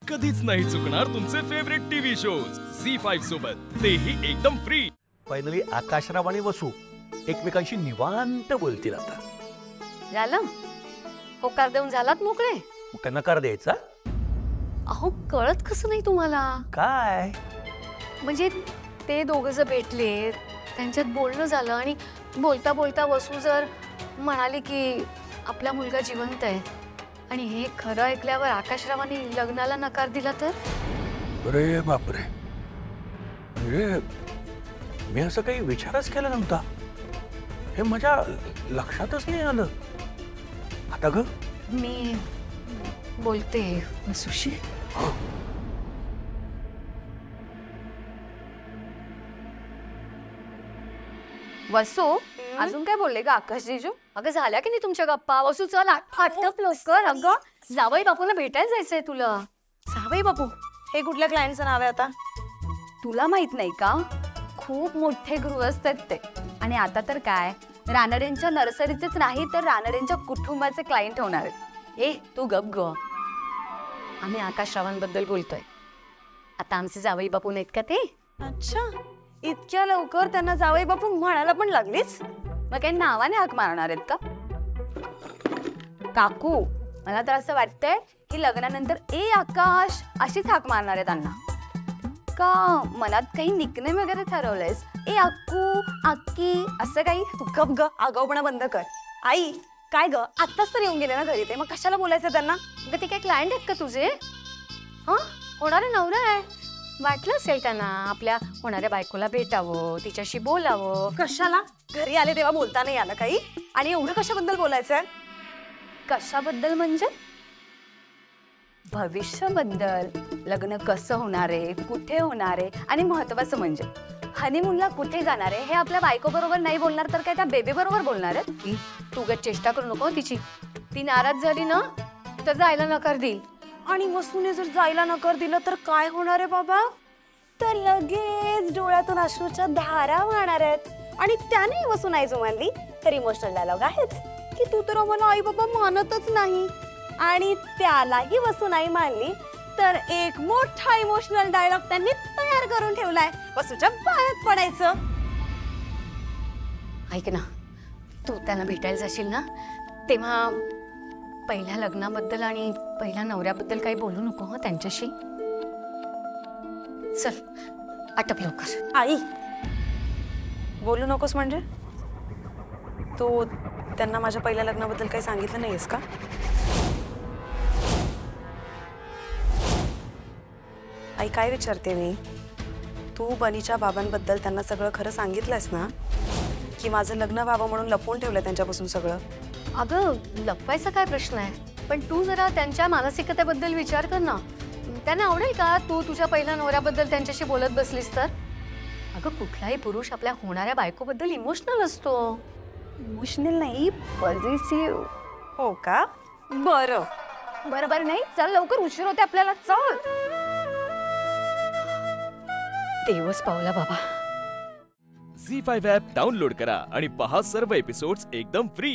कधीच नाही चुकणार तुमचे फेवरेट टीव्ही शोज झी5 सोबत, तेही एकदम फ्री। फायनली आकाशराव आणि वसू एकमेकांशी निवांत बोलतील आता। झालं? होकार देऊन झालात मोकळे? मग काय नकार द्यायचा? अहो कळत कसं नाही तुम्हाला? काय म्हणजे ते दोघं जर भेटले, त्यांच्यात बोलणं झालं आणि बोलता बोलता वसू जर म्हणाली की आपला मुलगा जिवंत आहे आणि हे खरं ऐकल्यावर आकाशरावांनी लग्नाला नकार दिला तर? अरे बापरे, म्हणजे मी असं काही विचारच केला नव्हता, हे माझ्या लक्षातच नाही आलं। आता ग मी बोलते वसूशी। वसू अजून काय बोलले ग आकाश जीजू? अगं झाल्या की नाही तुमच्या गप्पा? वसू चल आटप लवकर, अगं जावई बापूला भेटायला जायचंय तुला। जावई बापू हे कुठल्या क्लायंटचं नाव आहे आता? तुला माहित नाही का? खूप मोठे गृहस्थ आहेत ते, आणि आता तर काय रानडेंच्या नर्सरीचेच नाही तर रानडेंच्या कुटुंबाचे क्लायंट होणार आहेत। ए तू गप ग, आम्ही आकाशरावांबद्दल बोलतोय। आता आमचे जावई बापू नाहीत का ते? अच्छा, इतक्या लवकर त्यांना जावई बापू म्हणायला पण लागलीस? मग काही नावाने हाक मारणार आहेत का? काकू मला तर असं वाटतंय की लग्नानंतर ए आकाश अशीच हाक मारणार आहे त्यांना। का मनात काही निकनेम वगैरे ठरवलंयस? ए अक्कू, अक्की असं काही? तू गप ग, आगाऊपणा बंद कर। आई काय ग, आत्ताच तर येऊन गेले ना घरी ते, मग कशाला बोलायचं त्यांना? अगं ते काय क्लायंट आहेत का तुझे? हा होणारा नवरा आहे, वाटलं असेल त्यांना आपल्या होणाऱ्या बायकोला भेटावं, तिच्याशी बोलावं। कशाला? घरी आले तेव्हा बोलता नाही आलं काही? आणि एवढं कशाबद्दल बोलायचंय? कशाबद्दल म्हणजे? भविष्याबद्दल, लग्न कसं होणार आहे, कुठे होणार आहे, आणि महत्वाचं म्हणजे हनीमूनला कुठे जाणार आहे हे आपल्या बायको बरोबर नाही बोलणार तर काय त्या बेबी बरोबर बोलणार आहे? तू गट चेष्टा करू नको तिची, ती नाराज झाली ना तर जायला नकार देईल। आणि वसूने जर जायला नकार दिलं तर काय होणार आहे बाबा? तर लगेच डोळ्यातून अश्रूच्या धारा वाहणार आहेत, आणि त्याने वसू नाही जुमानली तर इमोशनल डायलॉग आहेच की तू तर आम्हाला आई बाबा मानतच नाही, आणि त्यालाही वसू नाही मानली तर एक मोठा इमोशनल डायलॉग त्यांनी तयार करून ठेवलाय, वसूच्या पायात पडायचं। ऐक ना, तू त्यांना भेटायला जाशील ना तेव्हा पहिल्या लग्नाबद्दल आणि पहिल्या नवऱ्याबद्दल काही बोलू नको हं त्यांच्याशी। चल आटप लवकर। आई बोलू नकोस म्हणजे? तू त्यांना माझ्या पहिल्या लग्नाबद्दल काही सांगितलं नाहीस का? आई काय विचारते मी, तू बनीच्या बाबांबद्दल त्यांना सगळं खरं सांगितलंस ना, की माझं लग्न व्हावं म्हणून लपवून ठेवलं त्यांच्यापासून सगळं? अगं लपवायचा काय प्रश्न आहे, पण तू जरा त्यांच्या मानसिकतेबद्दल विचार कर ना। त्यांना आवडेल का तू तुझ्या पहिल्या नवऱ्याबद्दल त्यांच्याशी बोलत बसलीस तर? अगं कुठलाही पुरुष आपल्या होणाऱ्या बायकोबद्दल इमोशनल असतो। इमोशनल नाही, पॉझिटिव्ह। हो का? बरं बरोबर नाही, चल लवकर उशीर होते आपल्याला, चल। देवच पावला बाबा। झी5 ॲप डाउनलोड करा आणि पहा सर्व एपिसोड्स एकदम फ्री।